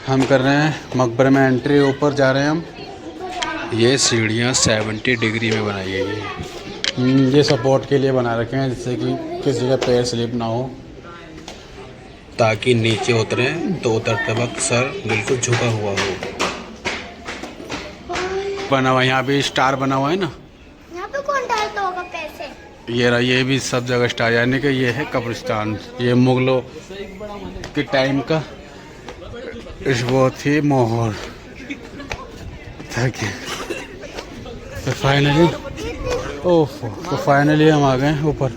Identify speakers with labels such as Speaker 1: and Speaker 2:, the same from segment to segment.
Speaker 1: हम कर रहे हैं मकबरे में एंट्री। ऊपर जा रहे हैं हम। ये सीढ़ियाँ 70 डिग्री में बनाई गई हैं। ये सपोर्ट के लिए बना रखे हैं जिससे कि किसी का पैर स्लिप ना हो, ताकि नीचे उतरें तो उतरते वक्त सर बिल्कुल झुका हुआ हो। बना हुआ यहाँ पे स्टार बना हुआ है ना।
Speaker 2: यहाँ पे कौन डालता होगा पैसे?
Speaker 1: ये रहा, ये भी सब जगह स्टार, यानी कि ये है कब्रिस्तान। ये मुगलों के टाइम का वो थी मोहर। तो फाइनली तो फाइनली हम आ गए ऊपर।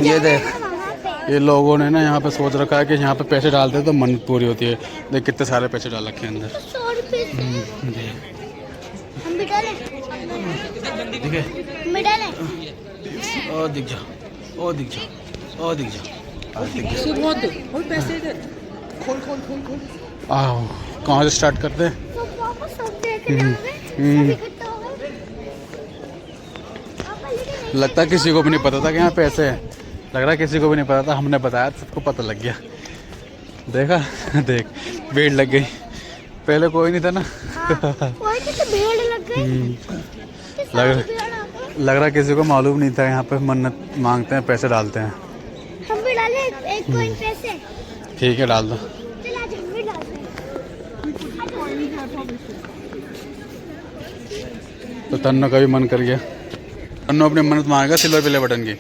Speaker 1: ये देख, ये लोगों ने ना यहाँ पे सोच रखा है कि यहाँ पे पैसे डालते हैं तो मन्नत पूरी होती है। देख कितने सारे पैसे डाल रखे हैं अंदर।
Speaker 2: 100 रुपए हम भी डालें?
Speaker 1: ठीक है,
Speaker 2: हम भी डालें?
Speaker 1: और दिख जा, और दिख जा, और दिख जा, और दिख जा। आओ, कहाँ से स्टार्ट करते हैं? लगता है किसी को भी नहीं पता था कि यहाँ पैसे हैं। लग रहा है किसी को भी नहीं पता था, हमने बताया तो सबको पता लग गया। देखा देख, भीड़ लग गई। पहले कोई नहीं था ना।
Speaker 2: कोई नहीं तो भीड़ लग गई।
Speaker 1: लग रहा किसी को मालूम नहीं था यहाँ पे मन्नत मांगते हैं, पैसे डालते हैं।
Speaker 2: हम भी डालें एक कॉइन पैसे?
Speaker 1: ठीक है, डाल दो।
Speaker 2: चल आज हम भी डालते हैं।
Speaker 1: तो तन्नो का भी मन कर गया। तन्नो अपनी मन्नत मांगेगा सिल्वर प्ले बटन की।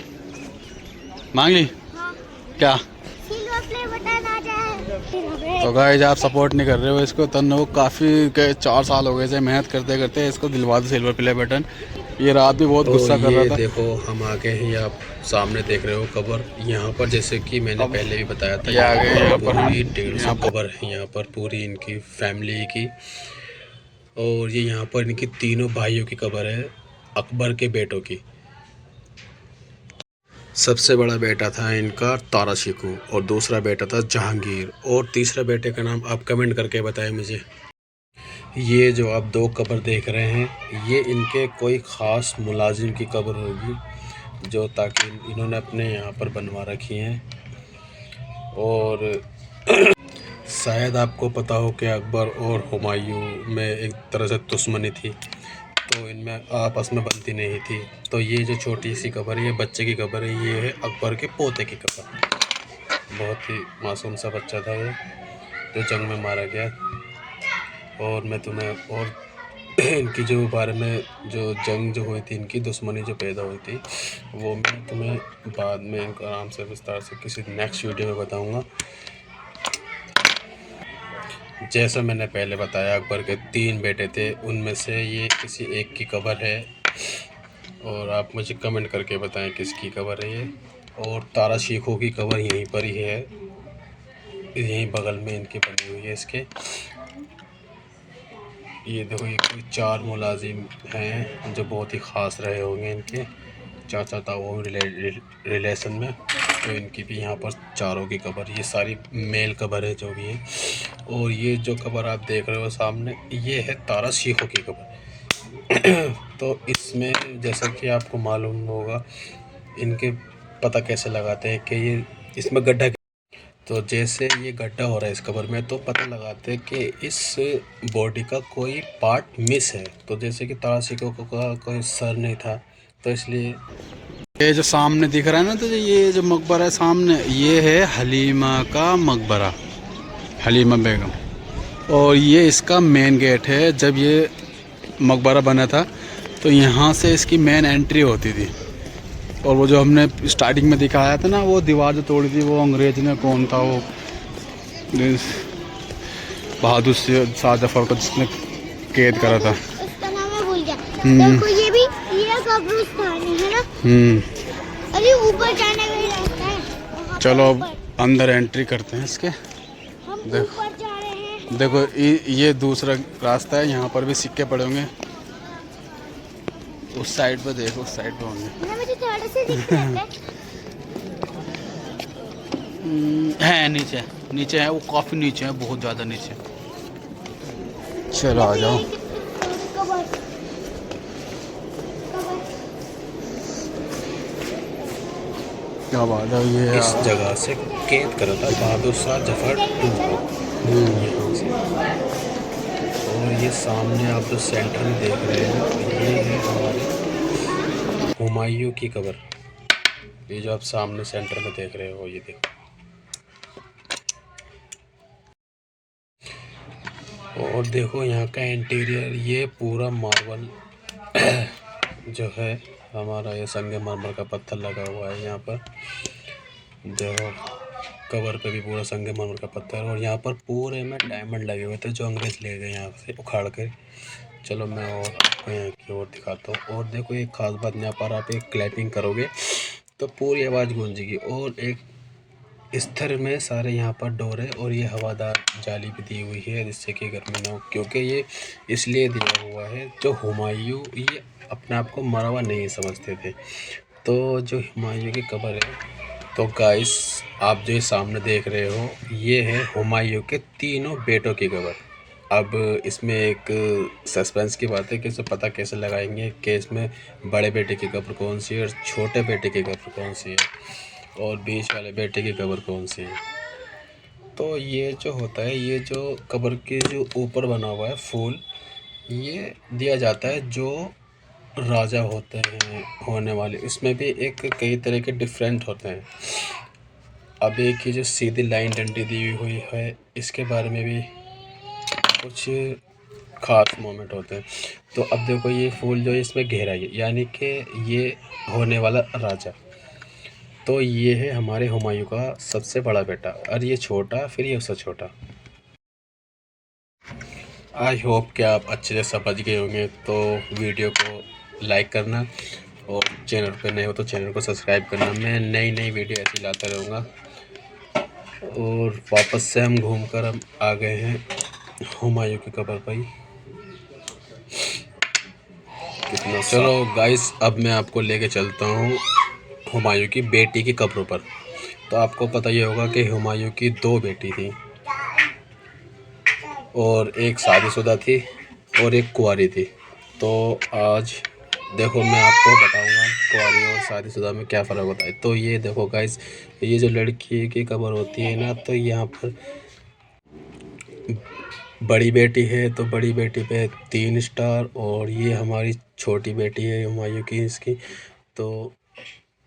Speaker 1: मांग ली?
Speaker 2: हाँ।
Speaker 1: क्या?
Speaker 2: सिल्वर प्ले बटन आ जाए।
Speaker 1: तो गाइस आप सपोर्ट नहीं कर रहे हो इसको। तन्नो को काफ़ी 4 साल हो गए थे मेहनत करते करते, इसको दिलवा दो सिल्वर प्ले बटन। ये रात भी बहुत गुस्सा कर रहा था। देखो हम आ गए हैं, आप सामने देख रहे हो कब्र। यहाँ पर जैसे कि मैंने पहले भी बताया था, यहाँ पर 150 कब्र है यहाँ पर, पूरी इनकी फैमिली की। और ये यहाँ पर इनकी तीनों भाइयों की कब्र है, अकबर के बेटों की। सबसे बड़ा बेटा था इनका तारा शिकू, और दूसरा बेटा था जहांगीर, और तीसरा बेटे का नाम आप कमेंट करके बताएं मुझे। ये जो आप 2 कब्र देख रहे हैं, ये इनके कोई ख़ास मुलाजिम की कब्र होगी, जो ताकि इन्होंने अपने यहाँ पर बनवा रखी हैं। और शायद आपको पता हो कि अकबर और हुमायूं में एक तरह से दुश्मनी थी, तो इनमें आपस में बनती नहीं थी। तो ये जो छोटी सी कब्र है, ये बच्चे की कब्र है, ये है अकबर के पोते की कब्र। बहुत ही मासूम सा बच्चा था ये, जो जंग में मारा गया। और मैं तुम्हें और इनकी जो बारे में, जो जंग जो हुई थी, इनकी दुश्मनी जो पैदा हुई थी, वो मैं तुम्हें बाद में इनको आराम से विस्तार से किसी नेक्स्ट वीडियो में बताऊंगा। जैसा मैंने पहले बताया, अकबर के 3 बेटे थे, उनमें से ये किसी एक की कब्र है। और आप मुझे कमेंट करके बताएं किसकी कब्र है ये। और तारा शिकू की कब्र यहीं पर ही है, यहीं बगल में इनकी बनी हुई है इसके। ये देखो, ये कोई 4 मुलाजिम हैं जो बहुत ही ख़ास रहे होंगे इनके, चाचा ताऊ रिलेशन में। तो इनकी भी यहाँ पर चारों की कब्र, ये सारी मेल कब्र है जो भी है। और ये जो कब्र आप देख रहे हो सामने, ये है तारा शिकू की कब्र। तो इसमें जैसा कि आपको मालूम होगा, इनके पता कैसे लगाते हैं कि ये इसमें गड्ढा। तो जैसे ये गड्ढा हो रहा है इस कब्र में, तो पता लगाते हैं कि इस बॉडी का कोई पार्ट मिस है। तो जैसे कि तारा शिकू का कोई सर नहीं था, तो इसलिए ये जो सामने दिख रहा है ना, तो ये जो मकबरा है सामने, ये है हलीमा का मकबरा, हलीमा बेगम। और ये इसका मेन गेट है। जब ये मकबरा बना था तो यहाँ से इसकी मेन एंट्री होती थी। और वो जो हमने स्टार्टिंग में दिखाया था ना, वो दीवार जो तोड़ी थी, वो अंग्रेज ने, कौन था वो, बहादुर शाह जफर को जिसने कैद करा था।
Speaker 2: उसका नाम मैं भूल गया। देखो ये भी, ये कब्रिस्तान है ना। अरे ऊपर जाने का ही रास्ता है।
Speaker 1: चलो अब अंदर एंट्री करते हैं इसके।
Speaker 2: हम
Speaker 1: देखो,
Speaker 2: ऊपर जा रहे हैं।
Speaker 1: देखो ये दूसरा रास्ता है, यहाँ पर भी सिक्के पड़े होंगे। उस साइड पे देखो, उस साइड पे होंगे।
Speaker 2: मुझे थोड़े से दिख रहे
Speaker 1: है नीचे, नीचे है वो, काफ़ी नीचे है, बहुत ज़्यादा नीचे। चलो आ जाओ।
Speaker 3: क्या बात है ये
Speaker 1: इस जगह से कैद करा था बहादुर शाह जफर टू को यहाँ से। और ये सामने आप जो सेंटर में देख रहे हैं ये है हमारे हुमायूं की कब्र। ये जो आप सामने सेंटर में देख रहे हो ये देखो। और देखो यहाँ का इंटीरियर, ये पूरा मार्बल जो है हमारा, ये संगमरमर का पत्थर लगा हुआ है यहाँ पर। देखो कवर पे भी पूरा संगमरमर का पत्थर, और यहाँ पर पूरे में डायमंड लगे हुए थे जो अंग्रेज ले गए यहाँ से उखाड़ कर। चलो मैं और आपको यहाँ की ओर दिखाता हूँ। और देखो एक खास बात, यहाँ पर आप एक क्लैपिंग करोगे तो पूरी आवाज़ गूंजेगी। और एक स्तर में सारे यहाँ पर डोर है, और ये हवादार जाली भी दी हुई है जिससे कि गर्मी ना हो, क्योंकि ये इसलिए दिया हुआ है जो हुमायूं ये अपने आप को मरा हुआ नहीं समझते थे। तो जो हुमायूं की कब्र है, तो गाइस आप जो सामने देख रहे हो ये है हुमायूं के तीनों बेटों की कब्र। अब इसमें एक सस्पेंस की बात है कि इसे पता कैसे लगाएंगे कि इसमें बड़े बेटे की कब्र कौन सी है और छोटे बेटे की कब्र कौन सी है और बीच वाले बेटे की कब्र कौन सी है। तो ये जो होता है, ये जो कब्र के जो ऊपर बना हुआ है फूल, ये दिया जाता है जो राजा होते हैं होने वाले। इसमें भी एक कई तरह के डिफरेंट होते हैं। अब एक ही जो सीधी लाइन डंडी दी हुई है इसके बारे में भी कुछ खास मोमेंट होते हैं। तो अब देखो ये फूल जो है इसमें गहराई है, यानी कि ये होने वाला राजा। तो ये है हमारे हुमायूं का सबसे बड़ा बेटा, और ये छोटा, फिर ये उससे छोटा। आई होप कि आप अच्छे से समझ गए होंगे। तो वीडियो को लाइक करना, और चैनल पे नए हो तो चैनल को सब्सक्राइब करना। मैं नई नई वीडियो ऐसी लाता रहूँगा। और वापस से हम घूमकर हम आ गए हैं हुमायूं की कब्र पर। कितना चलो गाइस, अब मैं आपको लेके चलता हूँ हुमायूं की बेटी की कब्रों पर। तो आपको पता ही होगा कि हुमायूं की 2 बेटी थी, और एक शादीशुदा थी और एक कुंवारी थी। तो आज देखो मैं आपको बताऊंगा कुंवारी और शादीशुदा में क्या फ़र्क होता है। तो ये देखो गाइस, ये जो लड़की की कब्र होती है ना, तो यहाँ पर बड़ी बेटी है तो बड़ी बेटी पे 3 स्टार, और ये हमारी छोटी बेटी है हुमायूं की इसकी। तो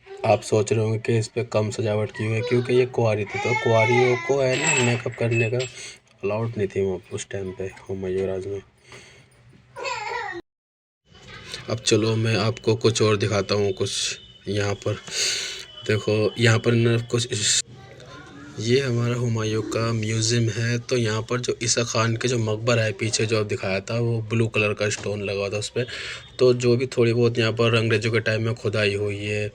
Speaker 1: आप सोच रहे होंगे कि इस पर कम सजावट की हुई है, क्योंकि ये कुंवारी थी। तो कुंवारियों को है ना मेकअप करने का अलाउड नहीं थी वो उस टाइम पे हुमायूं राज में। अब चलो मैं आपको कुछ और दिखाता हूँ। कुछ यहाँ पर देखो, यहाँ पर न कुछ, ये हमारा हुमायूं का म्यूज़ियम है। तो यहाँ पर जो ईसा खान के जो मकबरा है पीछे जो दिखाया था, वो ब्लू कलर का स्टोन लगा था उस पर। तो जो भी थोड़ी बहुत यहाँ पर अंग्रेज़ों के टाइम में खुदाई हुई है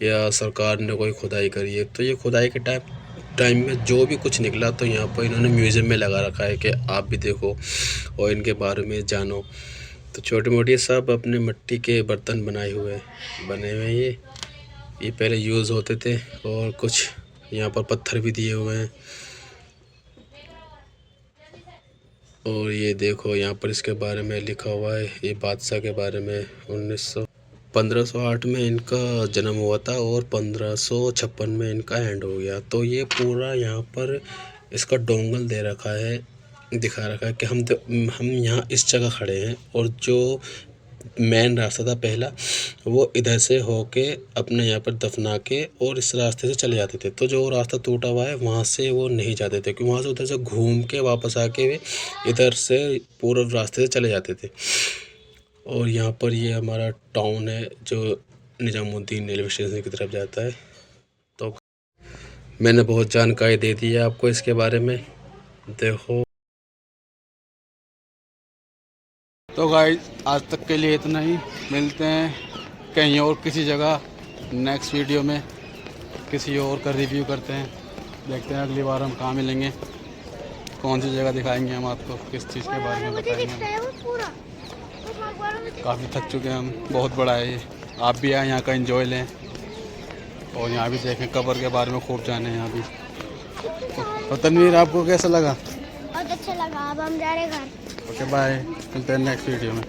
Speaker 1: या सरकार ने कोई खुदाई करी है, तो ये खुदाई के टाइम में जो भी कुछ निकला तो यहाँ पर इन्होंने म्यूज़ियम में लगा रखा है कि आप भी देखो और इनके बारे में जानो। तो छोटे मोटे सब अपने मिट्टी के बर्तन बने हुए ये पहले यूज़ होते थे। और कुछ यहाँ पर पत्थर भी दिए हुए हैं। और ये देखो यहाँ पर इसके बारे में लिखा हुआ है, ये बादशाह के बारे में। 1508 में इनका जन्म हुआ था और 1556 में इनका एंड हो गया। तो ये पूरा यहाँ पर इसका डोंगल दे रखा है, दिखा रखा है कि हम यहाँ इस जगह खड़े हैं। और जो मेन रास्ता था पहला, वो इधर से होके अपने यहाँ पर दफना के और इस रास्ते से चले जाते थे। तो जो रास्ता टूटा हुआ है वहाँ से वो नहीं जाते थे, क्योंकि वहाँ से उधर से घूम के वापस आके वे इधर से पूर्व रास्ते से चले जाते थे। और यहाँ पर ये हमारा टाउन है जो निजामुद्दीन रेलवे स्टेशन की तरफ जाता है। तो मैंने बहुत जानकारी दे दी है आपको इसके बारे में। देखो
Speaker 3: तो गाइस आज तक के लिए इतना ही। मिलते हैं कहीं और किसी जगह नेक्स्ट वीडियो में, किसी और का रिव्यू करते हैं। देखते हैं अगली बार हम कहाँ मिलेंगे, कौन सी जगह दिखाएंगे हम आपको, किस चीज़ के बारे में बताएंगे। काफ़ी थक चुके हैं हम, बहुत बड़ा है ये। आप भी आए यहाँ का एंजॉय लें और यहाँ भी देखें, कब्र के बारे में खूब जाने यहाँ भी। तो तनवीर आपको कैसा लगा?
Speaker 2: बहुत अच्छा लगा। अब हम जा रहे हैं घर।
Speaker 3: ओके बाय, मिलते हैं नेक्स्ट वीडियो में।